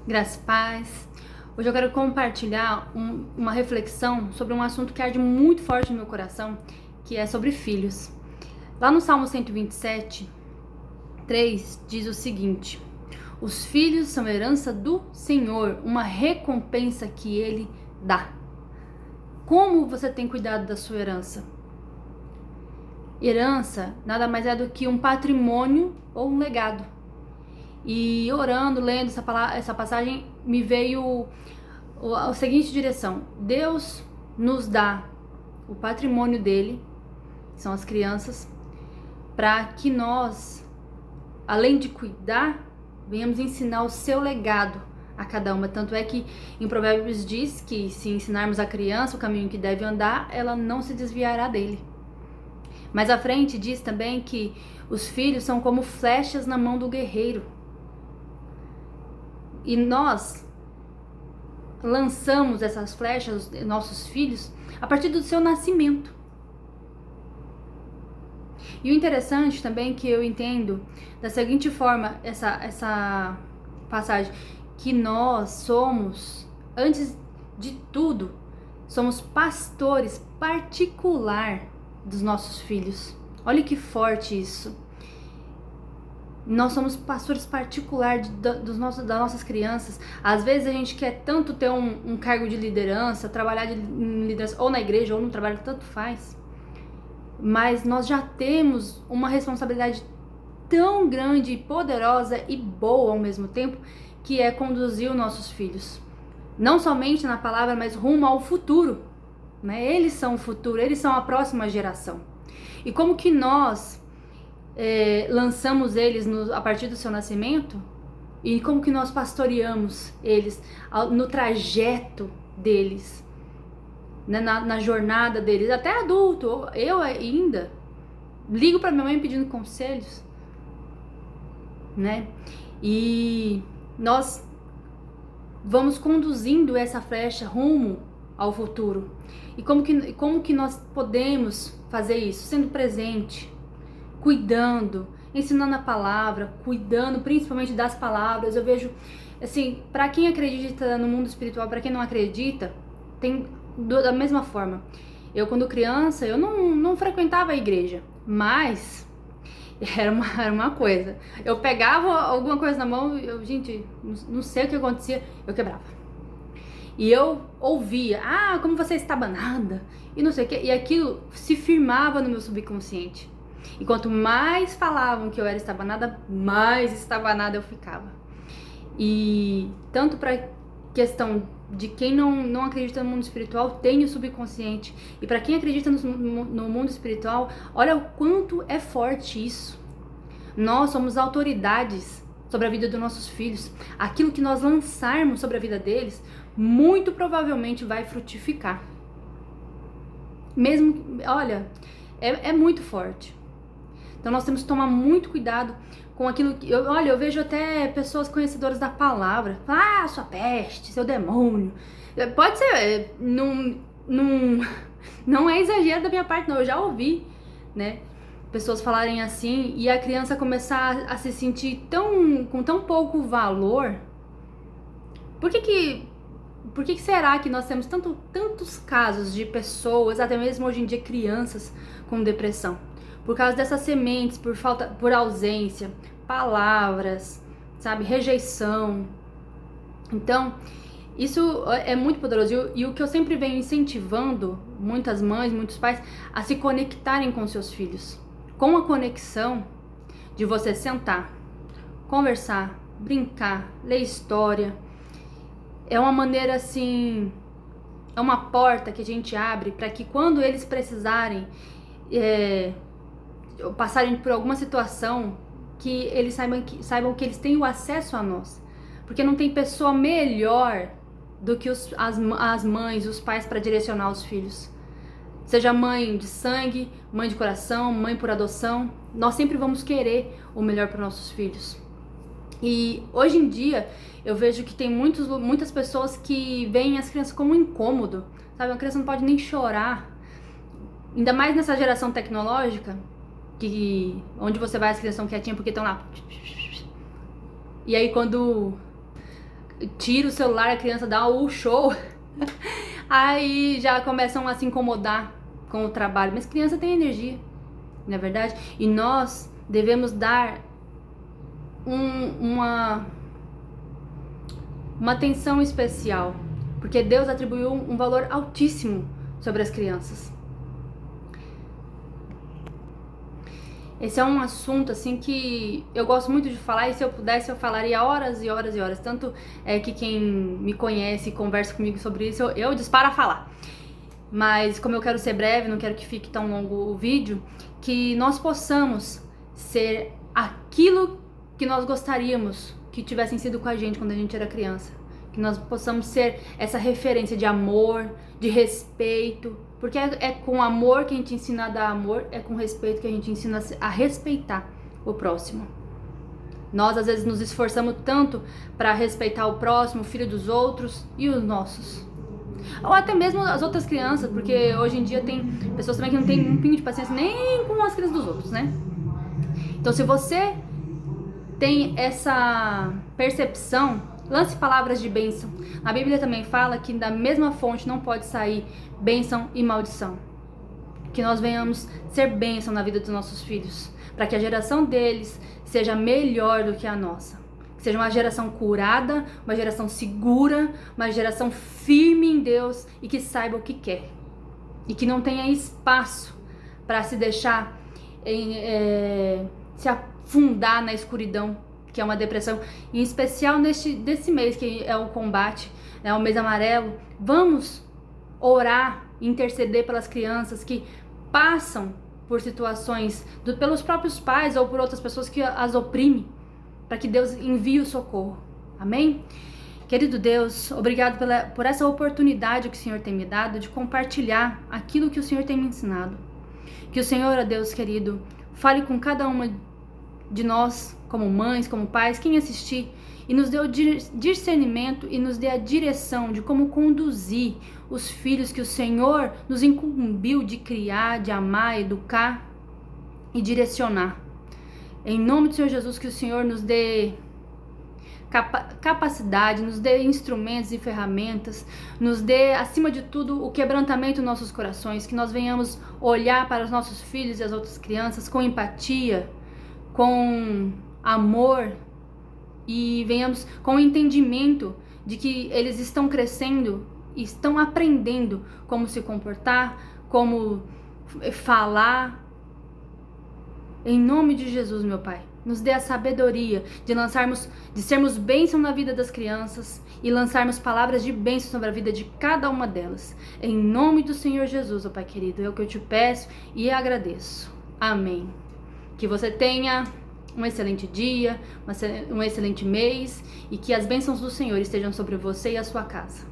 Graça e paz. Hoje eu quero compartilhar uma reflexão sobre um assunto que arde muito forte no meu coração, que é sobre filhos. Lá no Salmo 127, 3, diz o seguinte: os filhos são herança do Senhor, uma recompensa que Ele dá. Como você tem cuidado da sua herança? Herança nada mais é do que um patrimônio ou um legado. E orando, lendo essa passagem, me veio a seguinte direção: Deus nos dá o patrimônio dele, que são as crianças, para que nós, além de cuidar, venhamos ensinar o seu legado a cada uma. Tanto é que em Provérbios diz que se ensinarmos a criança o caminho que deve andar, ela não se desviará dele. Mais à frente diz também que os filhos são como flechas na mão do guerreiro. E nós lançamos essas flechas, nossos filhos, a partir do seu nascimento. E o interessante também que eu entendo da seguinte forma essa passagem, que nós somos, antes de tudo, somos pastores particular dos nossos filhos. Olha que forte isso. Nós somos pastores particulares das nossas crianças. Às vezes a gente quer tanto ter um cargo de liderança, trabalhar em liderança ou na igreja ou no trabalho, tanto faz. Mas nós já temos uma responsabilidade tão grande e poderosa e boa ao mesmo tempo, que é conduzir os nossos filhos. Não somente na palavra, mas rumo ao futuro. Né? Eles são o futuro, eles são a próxima geração. E como que nós lançamos eles a partir do seu nascimento, e como que nós pastoreamos eles no trajeto deles, né, na jornada deles, até adulto. Eu ainda ligo para minha mãe pedindo conselhos, né? E nós vamos conduzindo essa flecha rumo ao futuro. E como que nós podemos fazer isso? Sendo presente, cuidando, ensinando a palavra, cuidando principalmente das palavras. Eu vejo, assim, para quem acredita no mundo espiritual, para quem não acredita, tem da mesma forma. Eu, quando criança, eu não frequentava a igreja, mas era uma coisa. Eu pegava alguma coisa na mão, gente, não sei o que acontecia, eu quebrava. E eu ouvia, como você está banada, e não sei o que, e aquilo se firmava no meu subconsciente. E quanto mais falavam que eu era estabanada, mais estabanada eu ficava. E tanto para questão de quem não acredita no mundo espiritual, tem o subconsciente. E para quem acredita no mundo espiritual, olha o quanto é forte isso. Nós somos autoridades sobre a vida dos nossos filhos. Aquilo que nós lançarmos sobre a vida deles, muito provavelmente vai frutificar. Mesmo, olha, é muito forte. Então nós temos que tomar muito cuidado com aquilo que... eu vejo até pessoas conhecedoras da palavra. Sua peste, seu demônio. Pode ser, não é exagero da minha parte, não. Eu já ouvi, né? Pessoas falarem assim e a criança começar a se sentir com tão pouco valor. Por que será que nós temos tantos casos de pessoas, até mesmo hoje em dia crianças, com depressão? Por causa dessas sementes, por ausência, palavras, sabe, rejeição. Então, isso é muito poderoso. E o que eu sempre venho incentivando muitas mães, muitos pais, a se conectarem com seus filhos. Com a conexão de você sentar, conversar, brincar, ler história. É uma maneira assim, é uma porta que a gente abre para que quando eles precisarem passarem por alguma situação, que eles saibam que eles têm o acesso a nós. Porque não tem pessoa melhor do que as mães, os pais, para direcionar os filhos. Seja mãe de sangue, mãe de coração, mãe por adoção, nós sempre vamos querer o melhor para nossos filhos. E hoje em dia eu vejo que tem muitas pessoas que veem as crianças como um incômodo, sabe? Uma criança não pode nem chorar, ainda mais nessa geração tecnológica, onde você vai, as crianças são quietinhas porque estão lá. E aí quando tira o celular, a criança dá o show, aí já começam a se incomodar com o trabalho. Mas criança tem energia, não é verdade? E nós devemos dar uma atenção especial, porque Deus atribuiu um valor altíssimo sobre as crianças. Esse é um assunto assim que eu gosto muito de falar, e se eu pudesse eu falaria horas e horas e horas. Tanto é que quem me conhece e conversa comigo sobre isso, eu disparo a falar. Mas como eu quero ser breve, não quero que fique tão longo o vídeo, que nós possamos ser aquilo que nós gostaríamos que tivessem sido com a gente quando a gente era criança. Que nós possamos ser essa referência de amor, de respeito, porque é com amor que a gente ensina a dar amor, é com respeito que a gente ensina a respeitar o próximo. Nós às vezes nos esforçamos tanto para respeitar o próximo, o filho dos outros e os nossos. Ou até mesmo as outras crianças, porque hoje em dia tem pessoas também que não tem um pingo de paciência nem com as crianças dos outros, né? Então se você tem essa percepção, lance palavras de bênção. A Bíblia também fala que da mesma fonte não pode sair bênção e maldição. Que nós venhamos ser bênção na vida dos nossos filhos, para que a geração deles seja melhor do que a nossa. Que seja uma geração curada, uma geração segura, uma geração firme em Deus e que saiba o que quer. E que não tenha espaço para se deixar se afundar na escuridão, que é uma depressão, em especial desse mês que é o combate, é o mês amarelo. Vamos orar, interceder pelas crianças que passam por situações pelos próprios pais ou por outras pessoas que as oprimem, para que Deus envie o socorro. Amém? Querido Deus, obrigado por essa oportunidade que o Senhor tem me dado de compartilhar aquilo que o Senhor tem me ensinado. Que o Senhor, ó Deus querido, fale com cada uma de nós, como mães, como pais, quem assistir, e nos dê o discernimento e nos dê a direção de como conduzir os filhos que o Senhor nos incumbiu de criar, de amar, educar e direcionar. Em nome do Senhor Jesus, que o Senhor nos dê capacidade, nos dê instrumentos e ferramentas, nos dê, acima de tudo, o quebrantamento dos nossos corações, que nós venhamos olhar para os nossos filhos e as outras crianças com empatia, com amor, e venhamos com o entendimento de que eles estão crescendo e estão aprendendo como se comportar, como falar. Em nome de Jesus, meu Pai, nos dê a sabedoria de sermos bênção na vida das crianças e lançarmos palavras de bênção sobre a vida de cada uma delas. Em nome do Senhor Jesus, ó Pai querido, é o que eu te peço e agradeço. Amém. Que você tenha um excelente dia, um excelente mês, e que as bênçãos do Senhor estejam sobre você e a sua casa.